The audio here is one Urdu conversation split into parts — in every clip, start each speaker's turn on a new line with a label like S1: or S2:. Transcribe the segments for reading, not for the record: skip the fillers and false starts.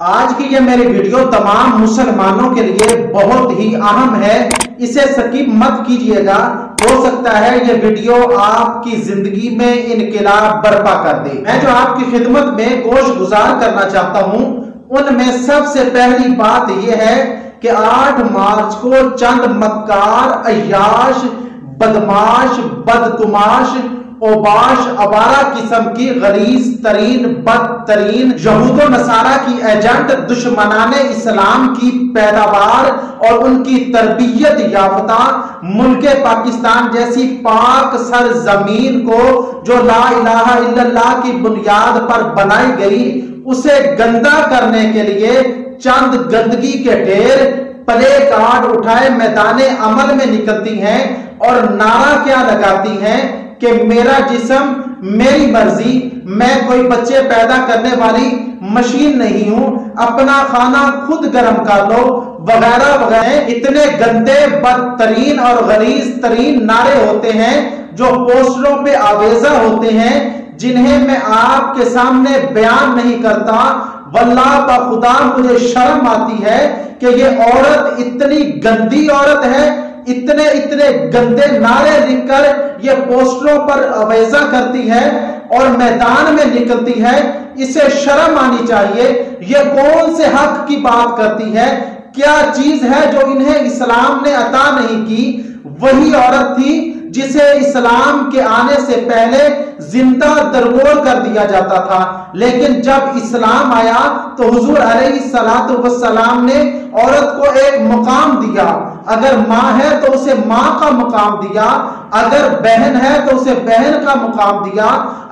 S1: آج کی یہ میری ویڈیو تمام مسلمانوں کے لیے بہت ہی اہم ہے، اسے سکپ مت کیجئے گا۔ ہو سکتا ہے یہ ویڈیو آپ کی زندگی میں انقلاب برپا کر دے۔ میں جو آپ کی خدمت میں گوش گزار کرنا چاہتا ہوں، ان میں سب سے پہلی بات یہ ہے کہ 8 مارچ کو چند مکار، عیاش، بدماش، بدتماش، اوباش، آوارہ قسم کی غلیظ ترین، بدترین یہود و نصارہ کی ایجنٹ، دشمنان اسلام کی پیداوار اور ان کی تربیت یافتہ ملک پاکستان جیسی پاک سرزمین کو جو لا الہ الا اللہ کی بنیاد پر بنائی گئی، اسے گندا کرنے کے لیے چند گندگی کے ڈھیر پلے کارڈ اٹھائے میدان عمل میں نکلتی ہیں اور نعرہ کیا لگاتی ہیں کہ میرا جسم میری مرضی، میں کوئی بچے پیدا کرنے والی مشین نہیں ہوں، اپنا کھانا خود گرم کر لو، وغیرہ وغیرہ۔ اتنے گندے، بدترین اور غلیظ ترین نعرے ہوتے ہیں جو پوسٹروں پہ آویزہ ہوتے ہیں، جنہیں میں آپ کے سامنے بیان نہیں کرتا۔ واللہ بخدا مجھے شرم آتی ہے کہ یہ عورت اتنی گندی عورت ہے، اتنے گندے نعرے لکھ کر یہ پوسٹروں پر آویزہ کرتی ہے اور میدان میں نکلتی ہے۔ اسے شرم آنی چاہیے۔ یہ کون سے حق کی بات کرتی ہے؟ کیا چیز ہے جو انہیں اسلام نے عطا نہیں کی؟ وہی عورت تھی جسے اسلام کے آنے سے پہلے زندہ درگور کر دیا جاتا تھا، لیکن جب اسلام آیا تو حضور علیہ السلام نے عورت کو ایک مقام دیا۔ اگر ماں ہے تو اسے ماں کا مقام دیا، اگر بہن ہے تو اسے بہن کا مقام دیا،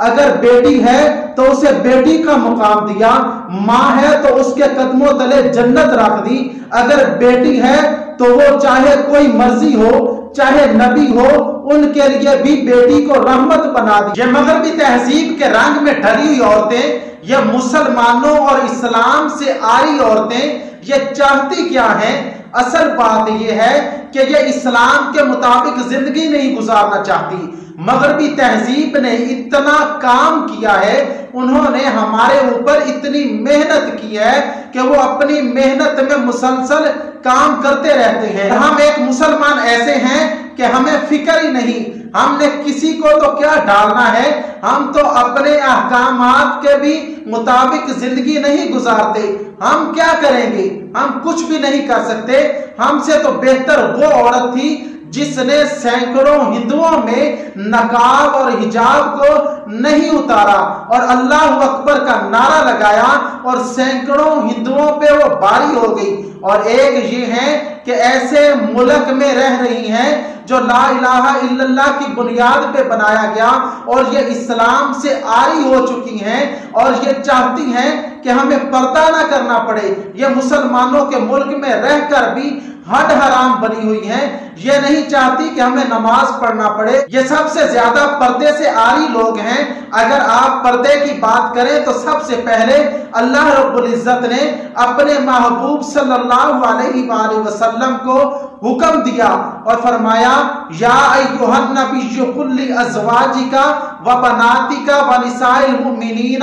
S1: اگر بیٹی ہے تو اسے بیٹی کا مقام دیا، ماں ہے تو اس کے قدموں تلے جنت رکھ دی۔ اگر بیٹی ہے تو وہ چاہے کوئی مرضی ہو، چاہے نبی ہو، ان کے لیے بھی بیٹی کو رحمت بنا دی۔ یہ مغربی تہذیب کے رنگ میں ڈھلی ہوئی عورتیں، یہ مسلمانوں اور اسلام سے آری عورتیں، یہ چاہتی کیا ہیں؟ اصل بات یہ ہے کہ یہ اسلام کے مطابق زندگی نہیں گزارنا چاہتی۔ مغربی تہذیب نے اتنا کام کیا ہے، انہوں نے ہمارے اوپر اتنی محنت کی ہے کہ وہ اپنی محنت میں مسلسل کام کرتے رہتے ہیں۔ ہم ایک مسلمان ایسے ہیں کہ ہمیں فکر ہی نہیں، ہم نے کسی کو تو کیا ڈالنا ہے، ہم تو اپنے احکامات کے بھی مطابق زندگی نہیں گزارتے۔ ہم کیا کریں گے؟ ہم کچھ بھی نہیں کر سکتے۔ ہم سے تو بہتر وہ عورت تھی جس نے سینکڑوں ہندوؤں میں نقاب اور حجاب کو نہیں اتارا اور اللہ اکبر کا نعرہ لگایا اور سینکڑوں ہندوؤں پہ وہ باری ہو گئی۔ اور ایک یہ ہے کہ ایسے ملک میں رہ رہی ہیں جو لا الہ الا اللہ کی بنیاد پہ بنایا گیا اور یہ اسلام سے آری ہو چکی ہیں اور یہ چاہتی ہیں کہ ہمیں پردہ نہ کرنا پڑے۔ یہ مسلمانوں کے ملک میں رہ کر بھی ہڈ حرام بنی ہوئی ہیں، یہ نہیں چاہتی کہ ہمیں نماز پڑھنا پڑے۔ یہ سب سے زیادہ پردے سے آری لوگ ہیں۔ اگر آپ پردے کی بات کریں تو سب سے پہلے اللہ رب العزت نے اپنے محبوب صلی اللہ علیہ وآلہ وسلم کو حکم دیا اور فرمایا یا ایھا النبی قل لازواجک وبناتک ونساء المؤمنین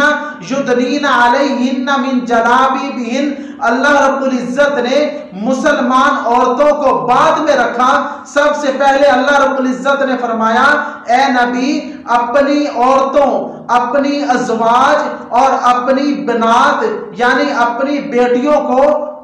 S1: یدنین علیہن من جلابیبہن۔ اللہ رب العزت نے مسلمان عورتوں کو بعد میں رکھا، سب سے پہلے اللہ رب العزت نے فرمایا اے نبی اپنی عورتوں، اپنی ازواج اور اپنی بنات یعنی اپنی بیٹیوں کو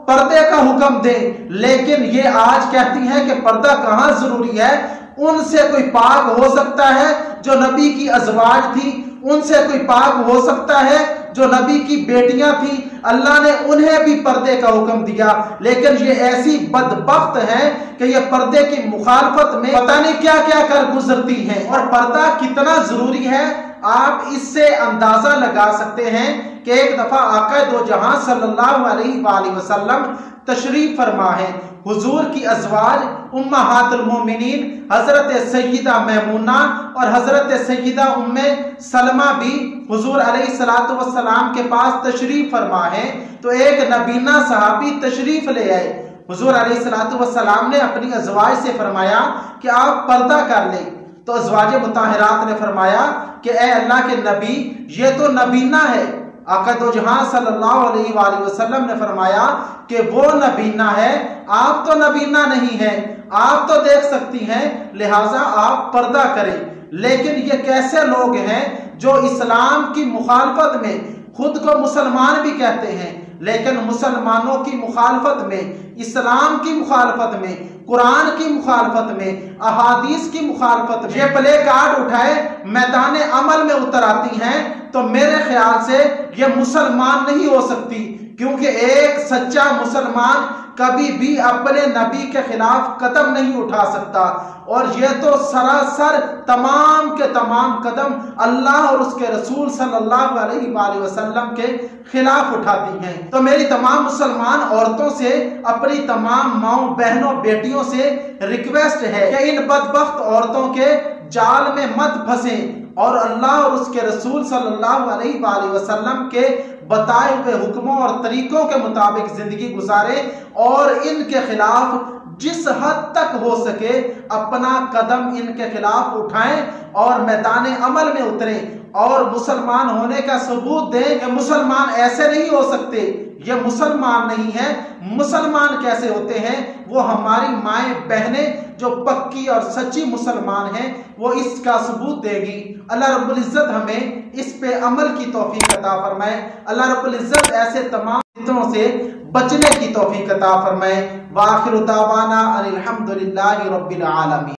S1: پردے کا حکم دیں۔ لیکن یہ آج کہتی ہیں کہ پردہ کہاں ضروری ہے؟ ان سے کوئی پاک ہو سکتا ہے جو نبی کی ازواج تھی، ان سے کوئی پاک ہو سکتا ہے جو نبی کی بیٹیاں تھیں، اللہ نے انہیں بھی پردے کا حکم دیا۔ لیکن یہ ایسی بدبخت ہیں کہ یہ پردے کی مخالفت میں پتہ نہیں کیا کیا کر گزرتی ہیں۔ اور پردہ کتنا ضروری ہے آپ اس سے اندازہ لگا سکتے ہیں کہ ایک دفعہ آقا دو جہاں صلی اللہ علیہ وآلہ وسلم تشریف فرما ہے۔ حضور کی ازواج امہات المومنین حضرت سیدہ میمونہ اور حضرت سیدہ ام سلمہ بھی حضور علیہ السلام کے پاس تشریف فرما ہے۔ تو ایک نبینہ صحابی تشریف لے آئے۔ حضور علیہ السلام نے اپنی ازواج سے فرمایا کہ آپ پردہ کر لیں۔ تو ازواج مطہرات نے فرمایا کہ اے اللہ کے نبی یہ تو نبینہ ہے، آقا دو جہاں صلی اللہ علیہ وآلہ وسلم نے فرمایا کہ وہ نبینا ہے، آپ تو نبینا نہیں ہیں، آپ تو دیکھ سکتی ہیں، لہٰذا آپ پردہ کریں۔ لیکن یہ کیسے لوگ ہیں جو اسلام کی مخالفت میں خود کو مسلمان بھی کہتے ہیں، لیکن مسلمانوں کی مخالفت میں، اسلام کی مخالفت میں، قرآن کی مخالفت میں، احادیث کی مخالفت میں یہ پلے کارڈ اٹھائے میدان عمل میں اتر آتی ہیں، تو میرے خیال سے یہ مسلمان نہیں ہو سکتی، کیونکہ ایک سچا مسلمان کبھی بھی اپنے نبی کے خلاف قدم نہیں اٹھا سکتا، اور یہ تو سراسر تمام کے تمام قدم اللہ اور اس کے رسول صلی اللہ علیہ وآلہ وسلم کے خلاف اٹھاتی ہیں۔ تو میری تمام مسلمان عورتوں سے، اپنی تمام ماؤں، بہنوں، بیٹیوں سے ریکویسٹ ہے کہ ان بدبخت عورتوں کے جال میں مت پھنسیں، اور اللہ اور اس کے رسول صلی اللہ علیہ وآلہ وسلم کے بتائے ہوئے حکموں اور طریقوں کے مطابق زندگی گزاریں، اور ان کے خلاف جس حد تک ہو سکے اپنا قدم ان کے خلاف اٹھائیں اور میدان عمل میں اتریں، اور مسلمان ہونے کا ثبوت دیں کہ مسلمان ایسے نہیں ہو سکتے، یہ مسلمان نہیں ہیں۔ مسلمان کیسے ہوتے ہیں؟ وہ ہماری مائیں بہنیں جو پکی اور سچی مسلمان ہیں، وہ اس کا ثبوت دے گی۔ اللہ رب العزت ہمیں اس پہ عمل کی توفیق عطا فرمائے۔ اللہ رب العزت ایسے تمام فتنوں سے بچنے کی توفیق عطا فرمائے۔ وآخر دعوانا ان الحمد للہ رب العالمین۔